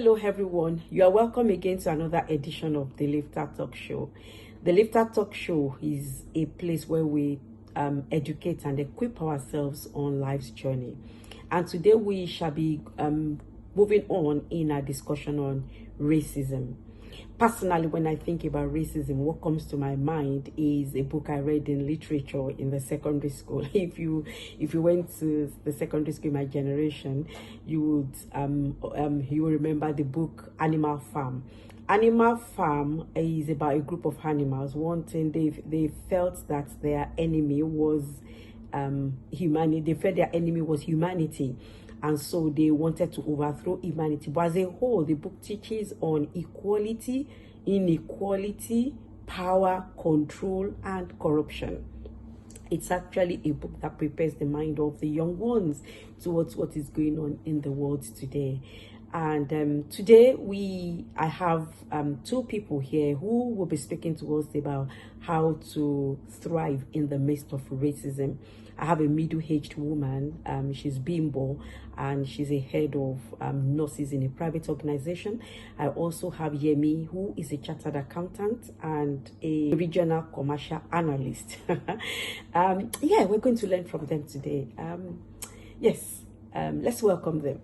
Hello everyone, you are welcome again to another edition of the Lifter Talk Show. The Lifter Talk Show is a place where we educate and equip ourselves on life's journey. And today we shall be moving on in our discussion on racism. Personally, when I think about racism, what comes to my mind is a book I read in literature in the secondary school. If you went to the secondary school in my generation, you will remember the book Animal Farm. Animal Farm is about a group of animals. One thing, they felt that their enemy was humanity. They felt their enemy was humanity, and so they wanted to overthrow humanity. But as a whole, the book teaches on equality, inequality, power, control, and corruption. It's actually a book that prepares the mind of the young ones towards what is going on in the world today. And today I have two people here who will be speaking to us about how to thrive in the midst of racism. I have a middle-aged woman. She's Bimbo, and she's a head of nurses in a private organization. I also have Yemi, who is a chartered accountant and a regional commercial analyst. Yeah, we're going to learn from them today. Yes, let's welcome them.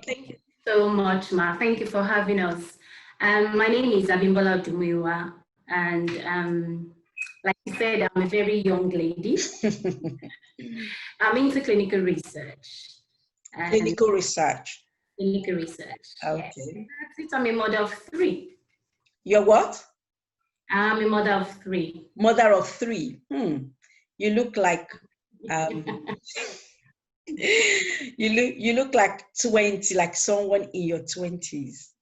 Thank you so much, Ma. Thank you for having us. My name is Abimbola Dumiwa, and like you said, I'm a very young lady. I'm into clinical research. Clinical research. Clinical research. Okay. Yes. That's it. I'm a mother of three. You're what? I'm a mother of three. Mother of three. You look like you look like 20, like someone in your 20s.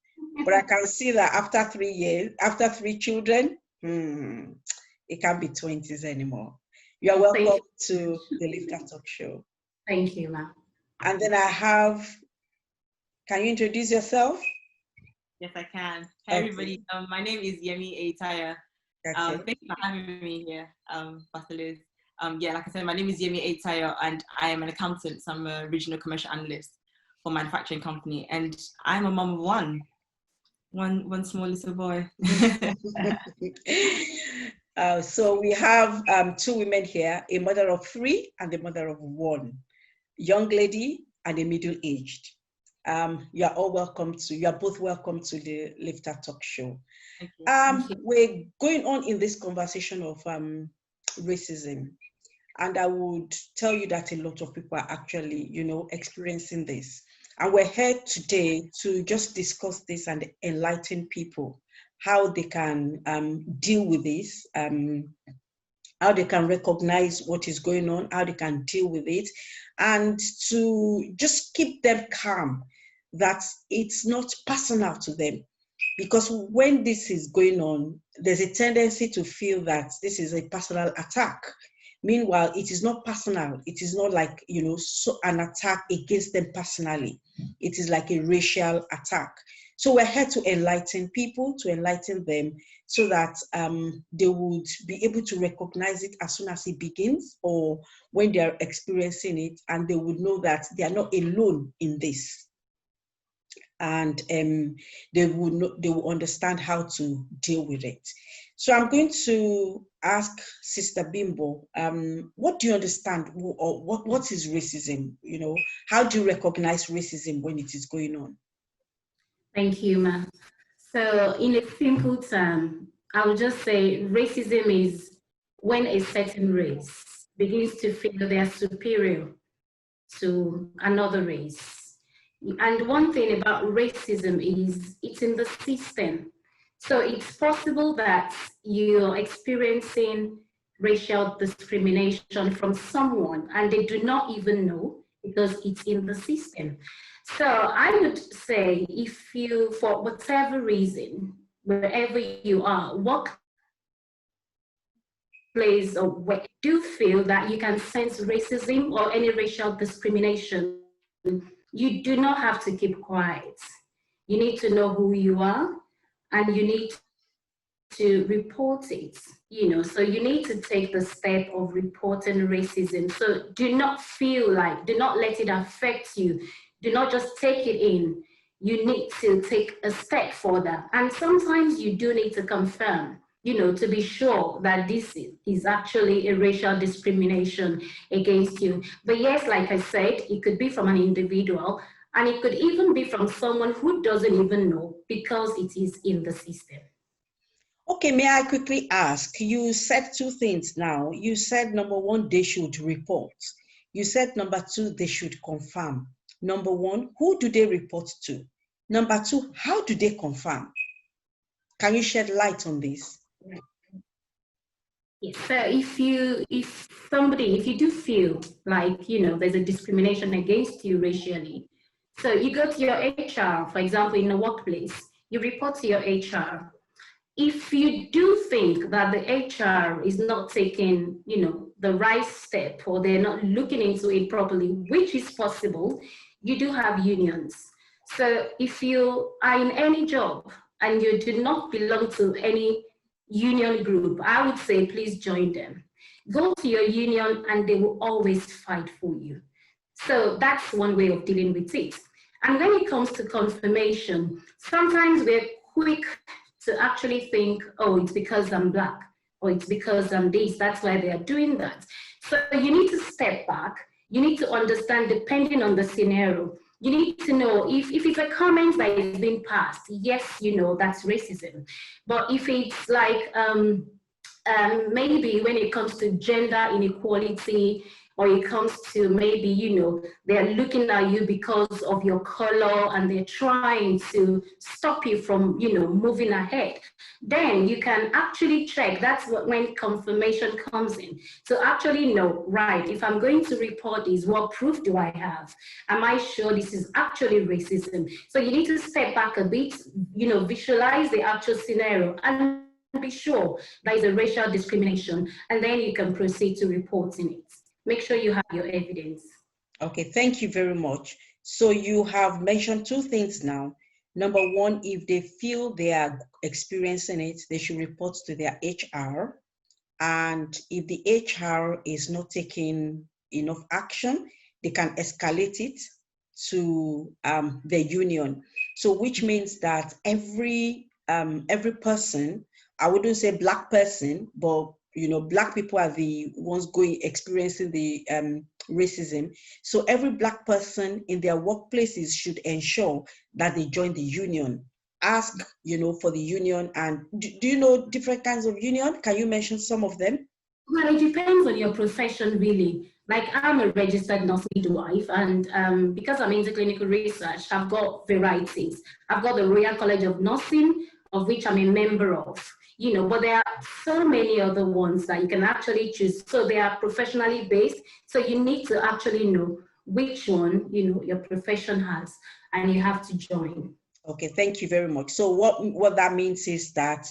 But I can see that after 3 years, after 3 children, it can't be 20s anymore. You are welcome to the Lifter Talk Show. Thank you, Ma. And then I have, can you introduce yourself? Yes, I can. Hi, everybody. My name is Yemi Eitaya. Okay. Thank you for having me here, Pastor Liz. Yeah, like I said, my name is Yemi Eitaya, and I am an accountant. So I'm a regional commercial analyst for a manufacturing company, and I'm a mom of one small little boy. So we have 2 women here, a mother of 3 and a mother of 1, young lady and a middle-aged. You are both welcome to the Lifter Talk Show. We're going on in this conversation of racism, and I would tell you that a lot of people are actually, experiencing this. And we're here today to just discuss this and enlighten people how they can deal with this, how they can recognize what is going on, how they can deal with it, and to just keep them calm, that it's not personal to them. Because when this is going on, there's a tendency to feel that this is a personal attack. Meanwhile, it is not personal. It is not like, an attack against them personally. It is like a racial attack. So we're here to enlighten people, to enlighten them, so that they would be able to recognize it as soon as it begins or when they're experiencing it, and they would know that they are not alone in this. And they will understand how to deal with it. So I'm going to ask Sister Bimbo, what do you understand, or what is racism? How do you recognize racism when it is going on? Thank you, Ma. So in a simple term, I would just say racism is when a certain race begins to feel they are superior to another race. And one thing about racism is it's in the system. So it's possible that you're experiencing racial discrimination from someone and they do not even know because it's in the system. So I would say if you, for whatever reason, wherever you are, workplace or where you do feel that you can sense racism or any racial discrimination you do not have to keep quiet. You need to know who you are, and you need to report it, so you need to take the step of reporting racism. So do not let it affect you. Do not just take it in. You need to take a step further. And sometimes you do need to confirm, to be sure that this is actually a racial discrimination against you. But yes, like I said, it could be from an individual, and it could even be from someone who doesn't even know, because it is in the system. Okay, may I quickly ask, you said two things now. You said, number one, they should report. You said, number two, they should confirm. Number one, who do they report to? Number two, how do they confirm? Can you shed light on this? Yes, so if you do feel like, there's a discrimination against you racially, so you go to your HR, for example, in a workplace, you report to your HR. If you do think that the HR is not taking, the right step, or they're not looking into it properly, which is possible, you do have unions. So if you are in any job and you do not belong to any union group, I would say please join them. Go to your union and they will always fight for you. So that's one way of dealing with it. And when it comes to confirmation, sometimes we're quick to actually think, oh, it's because I'm Black, or it's because I'm this, that's why they are doing that. So you need to step back. You need to understand, depending on the scenario, you need to know if it's a comment that is being passed, yes, that's racism. But if it's like, maybe when it comes to gender inequality, or it comes to maybe, they're looking at you because of your color and they're trying to stop you from, moving ahead, then you can actually check. That's when confirmation comes in. So actually know, right, if I'm going to report this, what proof do I have? Am I sure this is actually racism? So you need to step back a bit, visualize the actual scenario and be sure there is a racial discrimination, and then you can proceed to reporting it. Make sure you have your evidence. Okay, thank you very much. So you have mentioned two things now. Number one, if they feel they are experiencing it, they should report to their HR. And if the HR is not taking enough action, they can escalate it to the union. So which means that every person, I wouldn't say Black person, but Black people are the ones experiencing the racism. So every Black person in their workplaces should ensure that they join the union. Ask, for the union. And do you know different kinds of union? Can you mention some of them? Well, it depends on your profession, really. Like, I'm a registered nurse midwife, and because I'm into clinical research, I've got varieties. I've got the Royal College of Nursing, of which I'm a member of, but there are so many other ones that you can actually choose. So they are professionally based. So you need to actually know which one, your profession has, and you have to join. Okay, thank you very much. So what that means is that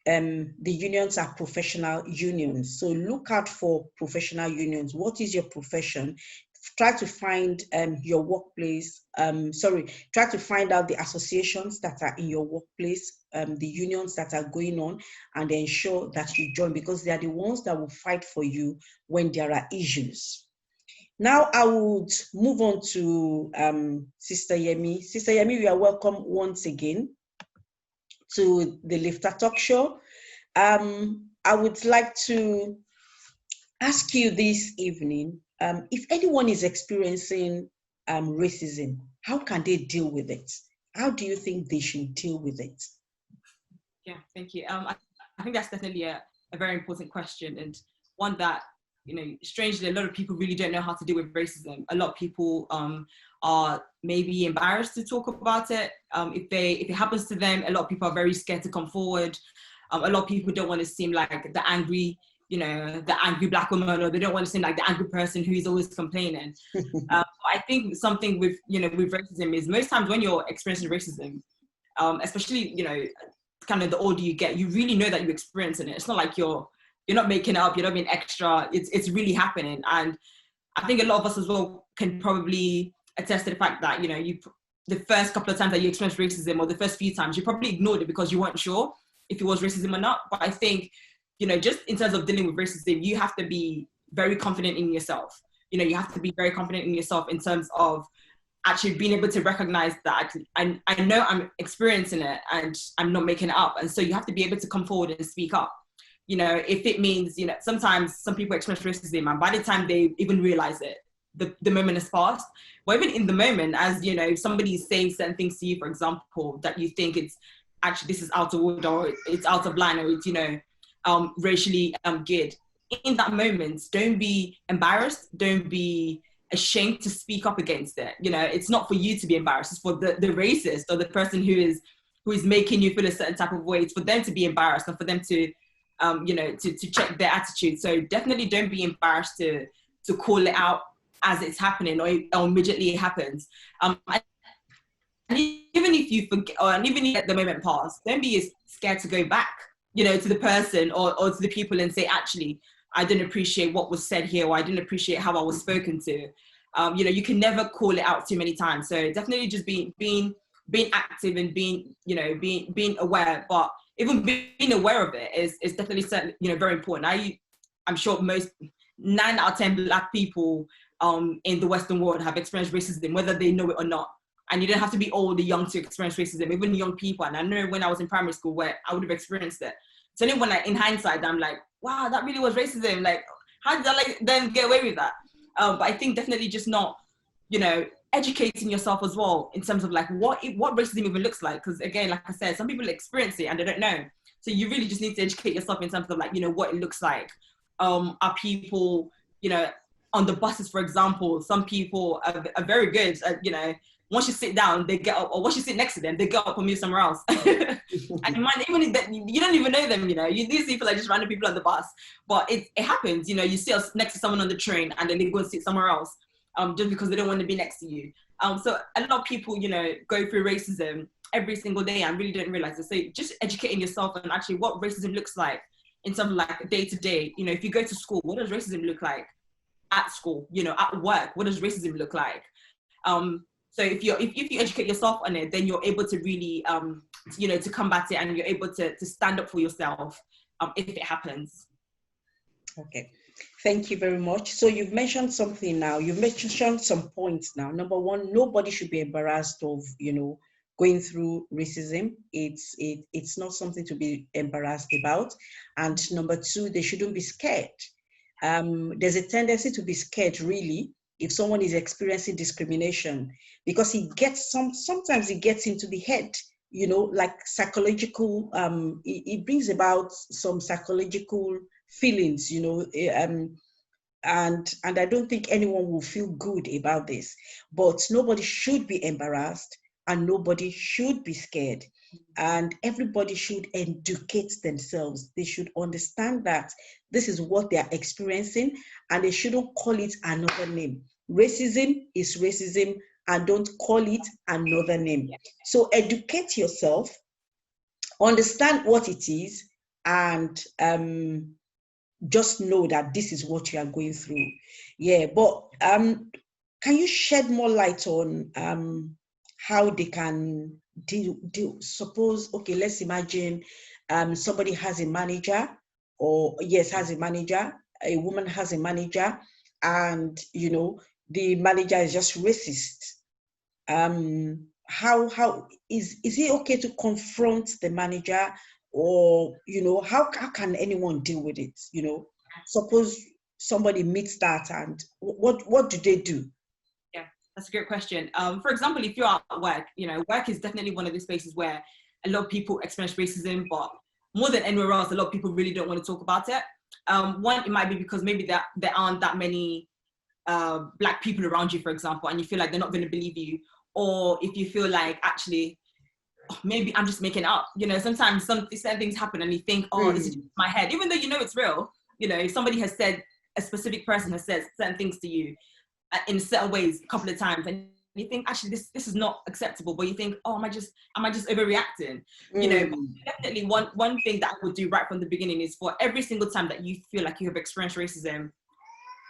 the unions are professional unions. So look out for professional unions. What is your profession? Try to find your workplace. Try to find out the associations that are in your workplace, the unions that are going on, and ensure that you join, because they are the ones that will fight for you when there are issues. Now I would move on to Sister Yemi. Sister Yemi, you are welcome once again to the Lifter Talk Show. I would like to ask you this evening, if anyone is experiencing racism, how can they deal with it? How do you think they should deal with it? Yeah, thank you. I think that's definitely a very important question, and one that, strangely, a lot of people really don't know how to deal with racism. A lot of people are maybe embarrassed to talk about it. If it happens to them, a lot of people are very scared to come forward. A lot of people don't want to seem like the angry, the angry Black woman, or they don't want to seem like the angry person who's always complaining. I think something with racism is, most times when you're experiencing racism, especially, kind of the older you get, you really know that you're experiencing it. It's not like you're not making it up, you're not being extra, it's really happening. And I think a lot of us as well can probably attest to the fact that, you know, the first couple of times that you experienced racism, or the first few times, you probably ignored it because you weren't sure if it was racism or not. But I think, you know, just in terms of dealing with racism, you have to be very confident in yourself. You know, you have to be very confident in yourself in terms of actually being able to recognize that I know I'm experiencing it and I'm not making it up. And so you have to be able to come forward and speak up. You know, if it means, you know, sometimes some people experience racism and by the time they even realize it, the moment has passed. Or even in the moment, as, you know, if somebody is saying certain things to you, for example, that you think it's actually, this is out of order, or it's out of line, or it's, you know, racially geared. In that moment, don't be embarrassed, don't be ashamed to speak up against it. You know, it's not for you to be embarrassed, it's for the racist or the person who is making you feel a certain type of way. It's for them to be embarrassed and for them to, you know, to check their attitude. So definitely don't be embarrassed to call it out as it's happening, or immediately it happens. And even if you forget, and even if the moment pass, don't be scared to go back, you know, to the person or to the people and say, actually, I didn't appreciate what was said here, or I didn't appreciate how I was spoken to. You know, you can never call it out too many times. So definitely just being active and being, you know, being aware. But even being aware of it is definitely, you know, very important. I'm sure most 9 out of 10 Black people in the Western world have experienced racism, whether they know it or not. And you don't have to be old or young to experience racism, even young people. And I know when I was in primary school where I would have experienced it. So then when in hindsight, I'm like, wow, that really was racism. Like, how did I like them get away with that? But I think definitely just not, you know, educating yourself as well in terms of like what racism even looks like. Because again, like I said, some people experience it and they don't know. So you really just need to educate yourself in terms of like, you know, what it looks like. Are people, you know, on the buses, for example, some people are very good at, you know, once you sit down, they get up, or once you sit next to them, they get up and move somewhere else. And you might, even if you don't even know them, you know, these people are just random people on the bus, but it happens, you know, you sit next to someone on the train and then they go and sit somewhere else, just because they don't want to be next to you. So a lot of people, you know, go through racism every single day and really don't realize it. So just educating yourself on actually what racism looks like in terms of like day to day. You know, if you go to school, what does racism look like at school? You know, at work, what does racism look like? So if you educate yourself on it, then you're able to really, you know, to combat it, and you're able to stand up for yourself if it happens. Okay, thank you very much. So you've mentioned something now. You've mentioned some points now. Number one, nobody should be embarrassed of, you know, going through racism. It's not something to be embarrassed about. And number two, they shouldn't be scared. There's a tendency to be scared, really, if someone is experiencing discrimination, because sometimes it gets into the head, you know, like psychological, it brings about some psychological feelings, you know, and I don't think anyone will feel good about this. But nobody should be embarrassed and nobody should be scared. And everybody should educate themselves. They should understand that this is what they are experiencing and they shouldn't call it another name. Racism is racism, and don't call it another name. So educate yourself, understand what it is, and just know that this is what you are going through. Yeah, but can you shed more light on how they can deal? Suppose, okay, let's imagine somebody has a manager, a woman has a manager, and, you know, the manager is just racist. How is it okay to confront the manager, or, you know, how can anyone deal with it? You know, suppose somebody meets that, and what do they do? Yeah, that's a great question. For example, if you're at work, you know, work is definitely one of the spaces where a lot of people experience racism, but more than anywhere else, a lot of people really don't want to talk about it. One, it might be because maybe there aren't that many Black people around you, for example, and you feel like they're not going to believe you. Or if you feel like, actually, maybe I'm just making it up. You know, sometimes certain things happen and you think, oh, this is just my head, even though you know it's real. You know, if somebody has said, a specific person has said certain things to you in certain ways a couple of times, and you think, actually, this is not acceptable, but you think, oh, am I just overreacting? You know, definitely one thing that I would do right from the beginning is, for every single time that you feel like you have experienced racism,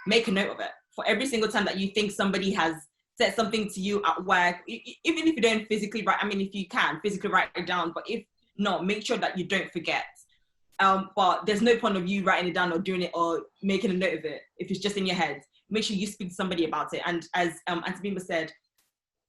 make a note of it. For every single time that you think somebody has said something to you at work, even if you don't physically write, I mean, if you can physically write it down, but if not, make sure that you don't forget. But there's no point of you writing it down or doing it or making a note of it if it's just in your head. Make sure you speak to somebody about it. And as Auntie Bimba said,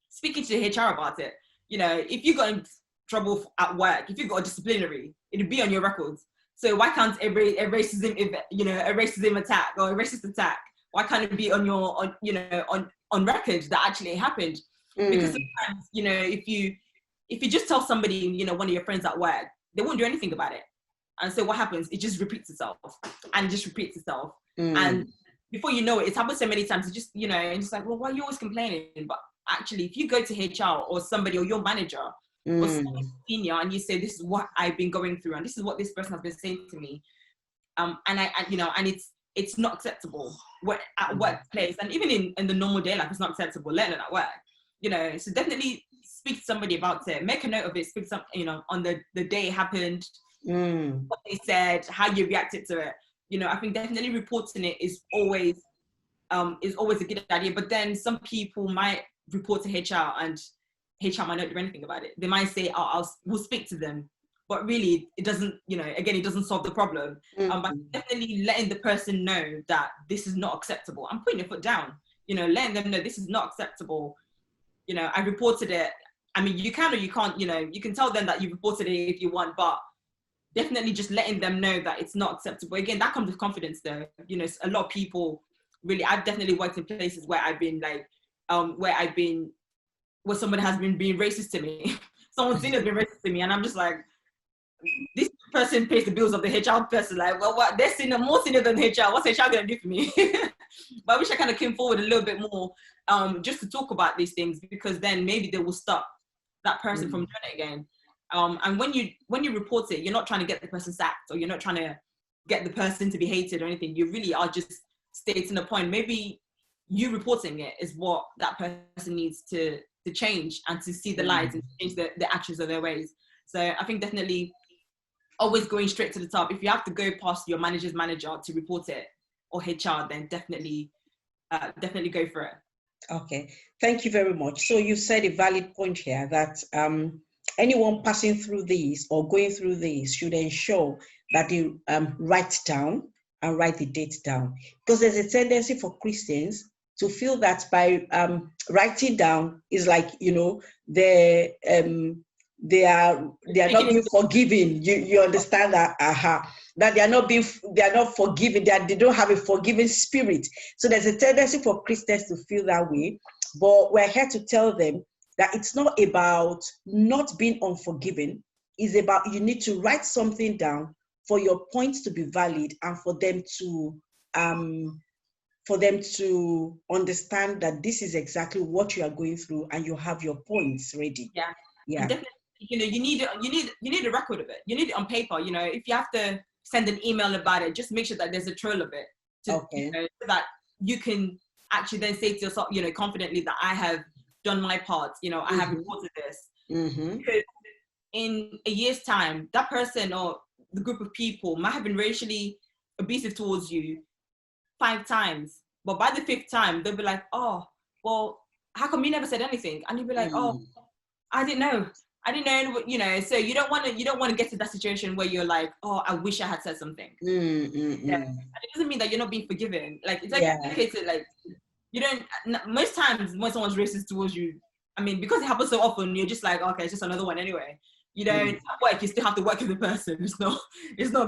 speaking to the HR about it. You know, if you got in trouble at work, if you got a disciplinary, it'd be on your records. So why can't a racism attack or a racist attack, why can't it be on your on record that actually happened? Because sometimes, you know, if you just tell somebody, you know, one of your friends at work, they won't do anything about it. And so what happens? It just repeats itself and just repeats itself. And before you know it, it's happened so many times. It's just, you know, and it's like, well, why are you always complaining? But actually, if you go to HR or somebody or your manager or somebody senior and you say, this is what I've been going through and this is what this person has been saying to me, and it's not acceptable at workplace, and even in the normal day life, it's not acceptable, let alone at work. You know, so definitely speak to somebody about it. Make a note of it. Speak to some, you know, on the day it happened, what they said, how you reacted to it. You know, I think definitely reporting it is always a good idea. But then some people might report to HR and HR might not do anything about it. They might say, "Oh, we'll speak to them," but really, it doesn't. You know, again, it doesn't solve the problem. But definitely letting the person know that this is not acceptable. I'm putting your foot down. You know, letting them know this is not acceptable. You know, I reported it. I mean, you can or you can't. You know, you can tell them that you reported it if you want, but definitely just letting them know that it's not acceptable. Again, that comes with confidence, though. You know, a lot of people really. I've definitely worked in places where I've been like, where somebody has been being racist to me. Someone's seen has been racist to me, and I'm just like, this person pays the bills of the HR person. Like, well, what? They're more senior than HR. What's HR gonna do for me? But I wish I kind of came forward a little bit more, just to talk about these things, because then maybe they will stop that person from doing it again. And when you report it, you're not trying to get the person sacked, or you're not trying to get the person to be hated or anything. You really are just stating a point. Maybe you reporting it is what that person needs to change and to see the light and change the actions of their ways. So I think definitely always going straight to the top. If you have to go past your manager's manager to report it, or HR, then definitely go for it. Okay, thank you very much. So you said a valid point here that anyone passing through these or going through these should ensure that they write down and write the date down, because there's a tendency for Christians to feel that by writing down is like, you know, they are not being forgiven. You understand that? That they are not forgiven, that they don't have a forgiving spirit. So there's a tendency for Christians to feel that way. But we're here to tell them that it's not about not being unforgiving. It's about, you need to write something down for your points to be valid and for them to understand that this is exactly what you are going through and you have your points ready. Yeah. And definitely, you know, you need a record of it. You need it on paper. You know, if you have to send an email about it, just make sure that there's a trail of it, you know, so that you can actually then say to yourself, you know, confidently that I have done my part. You know, I have reported this. Because in a year's time, that person or the group of people might have been racially abusive towards you 5 times, but by the 5th time they'll be like, oh, well, how come you never said anything? And you'll be like, oh, I didn't know, you know. So you don't want to get to that situation where you're like, oh, I wish I had said something. And it doesn't mean that you're not being forgiven. Like, it's like a case of, like, you don't, most times when someone's racist towards you, I mean, because it happens so often, you're just like, okay, it's just another one anyway. You know, at work, you still have to work with the person. It's not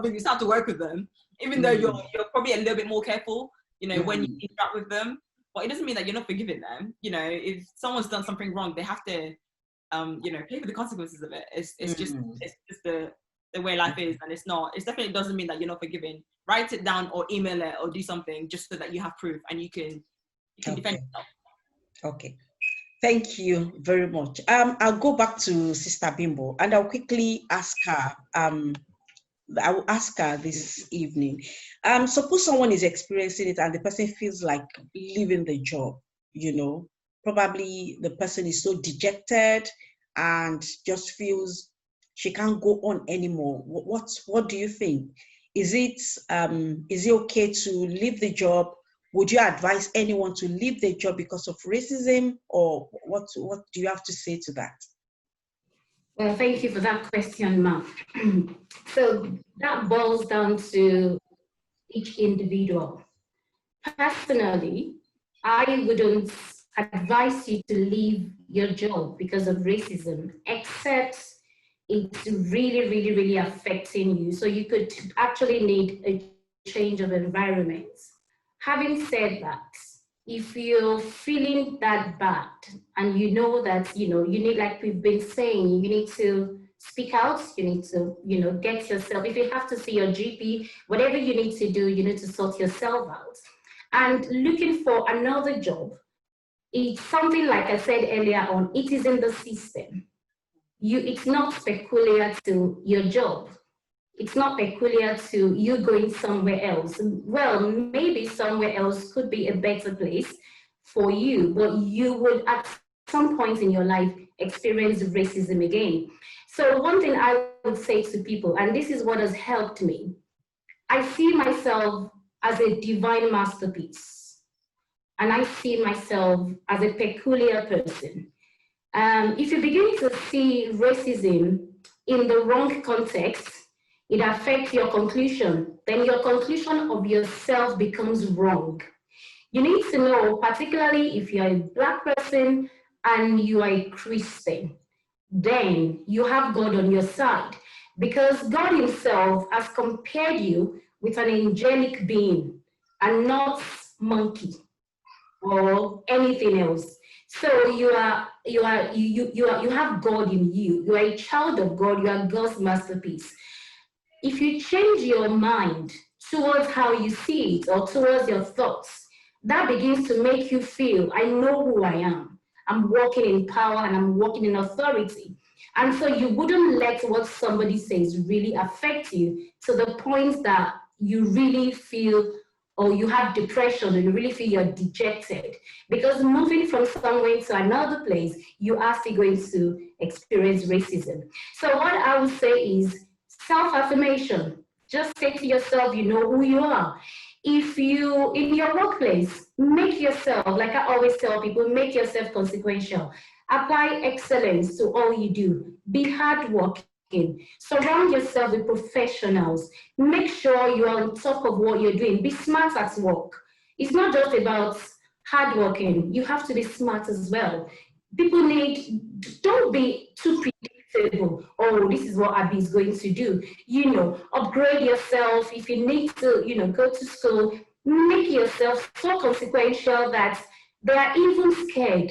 big. You still have to work with them, even though you're probably a little bit more careful, you know, when you interact with them. But it doesn't mean that you're not forgiving them. You know, if someone's done something wrong, they have to, you know, pay for the consequences of it. It's just the way life is, and it's definitely doesn't mean that you're not forgiving. Write it down or email it or do something just so that you have proof and you can defend yourself. Okay. Thank you very much. I'll go back to Sister Bimbo and I'll quickly ask her. I will ask her this evening. Suppose someone is experiencing it and the person feels like leaving the job, you know, probably the person is so dejected and just feels she can't go on anymore. What do you think? Is it okay to leave the job would you advise anyone to leave their job because of racism, or what do you have to say to that? Well, thank you for that question, Ma. So that boils down to each individual. Personally, I wouldn't advise you to leave your job because of racism, except it's really, really, really affecting you. So you could actually need a change of environment. Having said that, if you're feeling that bad and you know that, you need, like we've been saying, you need to speak out, you need to, get yourself, if you have to see your GP, whatever you need to do, you need to sort yourself out. And looking for another job, it's something like I said earlier on, it is in the system. It's not peculiar to your job. It's not peculiar to you going somewhere else. Well, maybe somewhere else could be a better place for you, but you would at some point in your life experience racism again. So one thing I would say to people, and this is what has helped me, I see myself as a divine masterpiece, and I see myself as a peculiar person. If you begin to see racism in the wrong context, it affects your conclusion. Then your conclusion of yourself becomes wrong. You need to know, particularly if you're a Black person and you are a Christian, then you have God on your side, because God himself has compared you with an angelic being and not monkey or anything else. So you have God in you. You are a child of God. You are God's masterpiece. If you change your mind towards how you see it or towards your thoughts, that begins to make you feel, I know who I am. I'm walking in power and I'm walking in authority. And so you wouldn't let what somebody says really affect you to the point that you really feel, or you have depression, or you really feel you're dejected. Because moving from somewhere to another place, you are still going to experience racism. So what I would say is self-affirmation. Just say to yourself, you know who you are. If you, in your workplace, make yourself, like I always tell people, make yourself consequential. Apply excellence to all you do. Be hardworking. Surround yourself with professionals. Make sure you're on top of what you're doing. Be smart at work. It's not just about hardworking. You have to be smart as well. People don't be too predictable. Oh, this is what Abby is going to do. Upgrade yourself. If you need to, go to school, make yourself so consequential that they are even scared,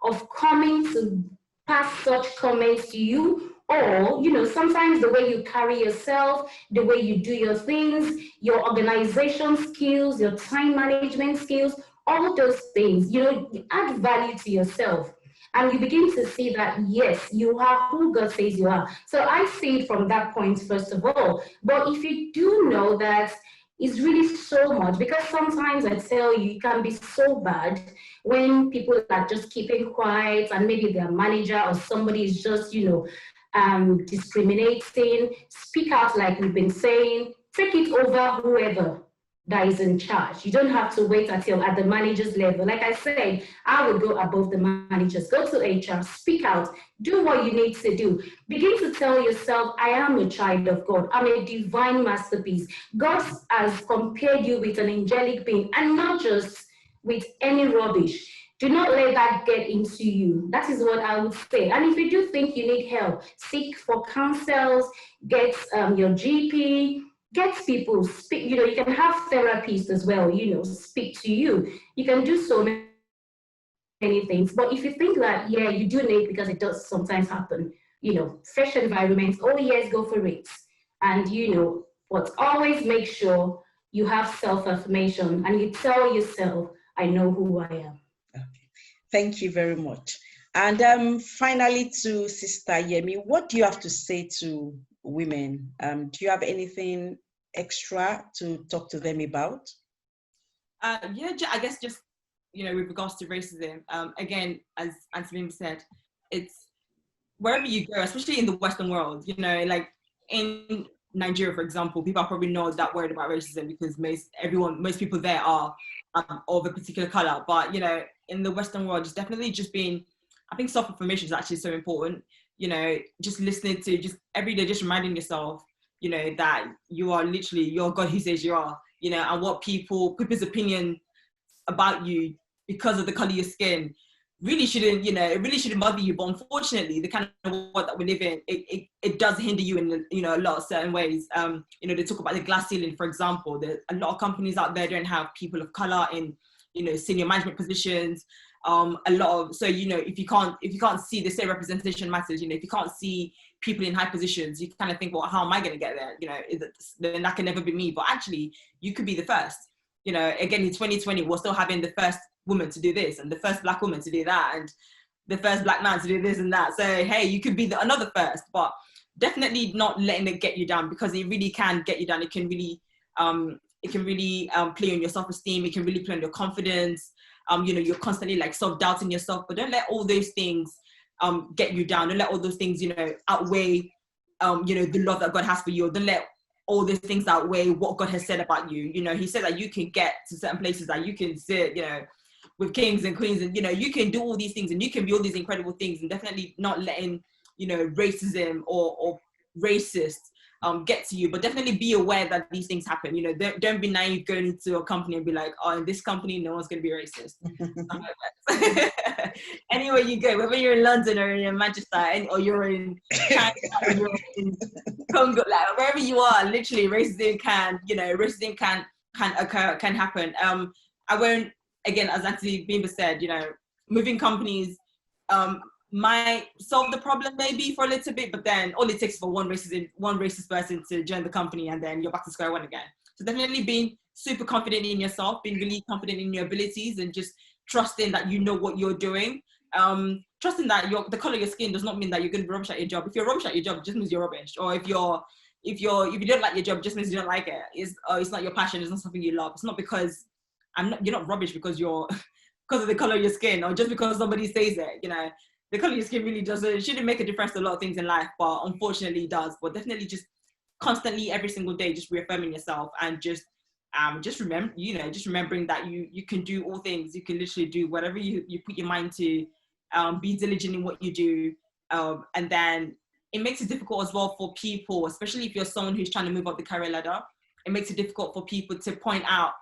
of coming to pass such comments to you. Or, sometimes the way you carry yourself, the way you do your things, your organization skills, your time management skills, all those things, you add value to yourself. And you begin to see that, yes, you are who God says you are. So I see it from that point, first of all. But if you do know that it's really so much, because sometimes I tell you, it can be so bad when people are just keeping quiet and maybe their manager or somebody is just, discriminating. Speak out like we've been saying. Take it over whoever that is in charge. You don't have to wait until at the manager's level. Like I said, I would go above the managers. Go to HR, speak out, do what you need to do. Begin to tell yourself, I am a child of God. I'm a divine masterpiece. God has compared you with an angelic being, and not just with any rubbish. Do not let that get into you. That is what I would say. And if you do think you need help, seek for counsels, get your GP, get people, speak, you can have therapists as well, speak to you. You can do so many things. But if you think that, yeah, you do need, because it does sometimes happen, fresh environments, oh yes, go for it. And but always make sure you have self-affirmation and you tell yourself, I know who I am. Okay. Thank you very much. And finally, to Sister Yemi, what do you have to say to women? Do you have anything extra to talk to them about? Yeah, I guess just, with regards to racism, again, as Antonin said, it's wherever you go, especially in the Western world, like in Nigeria, for example, people are probably not that worried about racism because most people there are of a particular color. But, you know, in the Western world, it's definitely just been, I think self-affirmation is actually so important. You know, just listening to, just every day, just reminding yourself, you know, that you are literally, you're God who says you are, you know, and what people's opinion about you because of the color of your skin really shouldn't, you know, it really shouldn't bother you. But unfortunately, the kind of world that we live in, it does hinder you in, you know, a lot of certain ways. You know, they talk about the glass ceiling, for example. There a lot of companies out there don't have people of color in, you know, senior management positions. A lot of, so, you know, if you can't see, the same representation matters. You know, if you can't see people in high positions, you kind of think, well, how am I going to get there? You know, then that can never be me. But actually, you could be the first. You know, again, in 2020, we're still having the first woman to do this and the first Black woman to do that and the first Black man to do this and that. So, hey, you could be another first, but definitely not letting it get you down, because it really can get you down. It can really play on your self-esteem. It can really play on your confidence. You know, you're constantly like self-doubting yourself, but don't let all those things get you down. Don't let all those things, you know, outweigh, you know, the love that God has for you. Don't let all these things outweigh what God has said about you. You know, he said that you can get to certain places, that you can sit, you know, with kings and queens, and, you know, you can do all these things and you can be all these incredible things, and definitely not letting, you know, racism or racist get to you. But definitely be aware that these things happen. You know, don't be naive going into a company and be like, oh, in this company, no one's going to be racist. Anywhere you go, whether you're in London or in Manchester, or you're in China, or you're in Congo, like wherever you are, literally racism can occur, can happen. I won't, again, as Anthony Bimba said, you know, moving companies might solve the problem maybe for a little bit, but then all it takes for one racist person to join the company, and then you're back to square one again. So definitely being super confident in yourself, being really confident in your abilities, and just trusting that you know what you're doing. Trusting that the color of your skin does not mean that you're going to be rubbish at your job. If you're rubbish at your job, it just means you're rubbish. Or if you don't like your job, it just means you don't like it. It's not your passion. It's not something you love. It's not because you're not rubbish because of the color of your skin, or just because somebody says it. You know, the color of your skin really shouldn't make a difference to a lot of things in life, but unfortunately it does. But definitely just constantly every single day, just reaffirming yourself, and just remembering that you can do all things. You can literally do whatever you put your mind to. Be diligent in what you do, and then it makes it difficult as well for people, especially if you're someone who's trying to move up the career ladder. It makes it difficult for people to point out,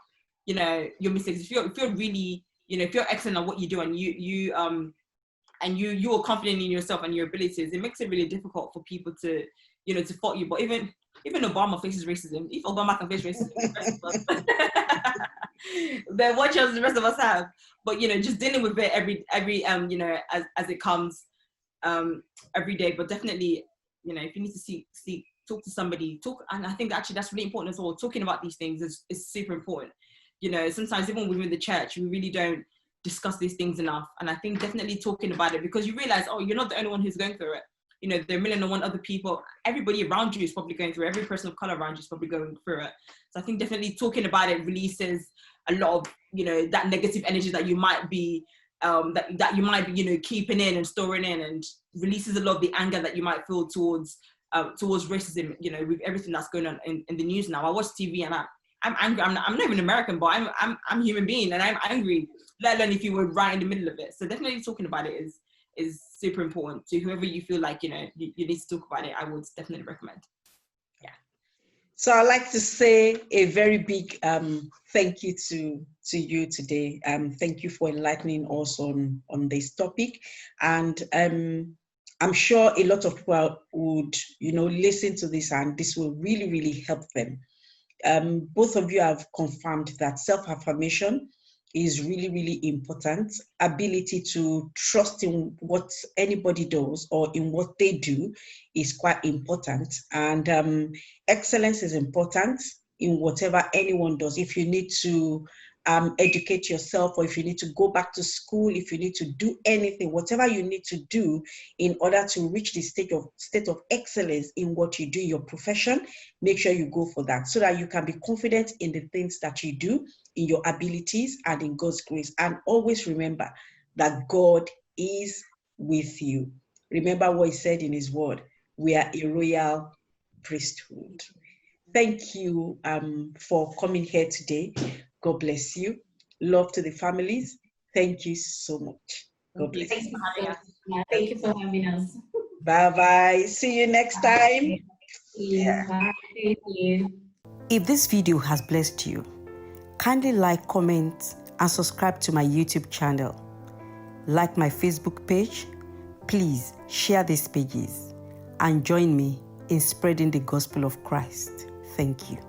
you know, your mistakes. If you're really, you know, if you're excellent at what you do, and you are confident in yourself and your abilities, it makes it really difficult for people to, you know, to fault you. But even Obama faces racism. If Obama can face racism, the rest of us, then what chance the rest of us have? But, you know, just dealing with it every you know, as it comes every day. But definitely, you know, if you need to talk to somebody, and I think actually that's really important as well. Talking about these things is super important. You know, sometimes even within the church, we really don't discuss these things enough. And I think definitely talking about it, because you realize, oh, you're not the only one who's going through it. You know, there are 1,000,001 other people. Everybody around you is probably going through it. Every person of color around you is probably going through it. So I think definitely talking about it releases a lot of, you know, that negative energy that you might be, that you might be, you know, keeping in and storing in, and releases a lot of the anger that you might feel towards racism. You know, with everything that's going on in the news now. I watch TV and I'm angry. I'm not even American, but I'm a human being, and I'm angry. Let alone if you were right in the middle of it. So definitely talking about it is super important to whoever you feel like, you know, you need to talk about it. I would definitely recommend. Yeah. So I'd like to say a very big thank you to you today. Thank you for enlightening us on this topic. And I'm sure a lot of people would, you know, listen to this, and this will really, really help them. Both of you have confirmed that self-affirmation is really, really important. Ability to trust in what anybody does or in what they do is quite important. And excellence is important in whatever anyone does. If you need to educate yourself, or if you need to go back to school, if you need to do anything, whatever you need to do in order to reach the state of excellence in what you do, your profession, make sure you go for that, so that you can be confident in the things that you do, in your abilities, and in God's grace. And always remember that God is with you. Remember what he said in his word: we are a royal priesthood. Thank you for coming here today. God bless you. Love to the families. Thank you so much. God bless Thank you. you so much. Thank you for having us. Bye-bye. See you next time. Yeah. Bye. Thank you. If this video has blessed you, kindly like, comment, and subscribe to my YouTube channel. Like my Facebook page. Please share these pages and join me in spreading the gospel of Christ. Thank you.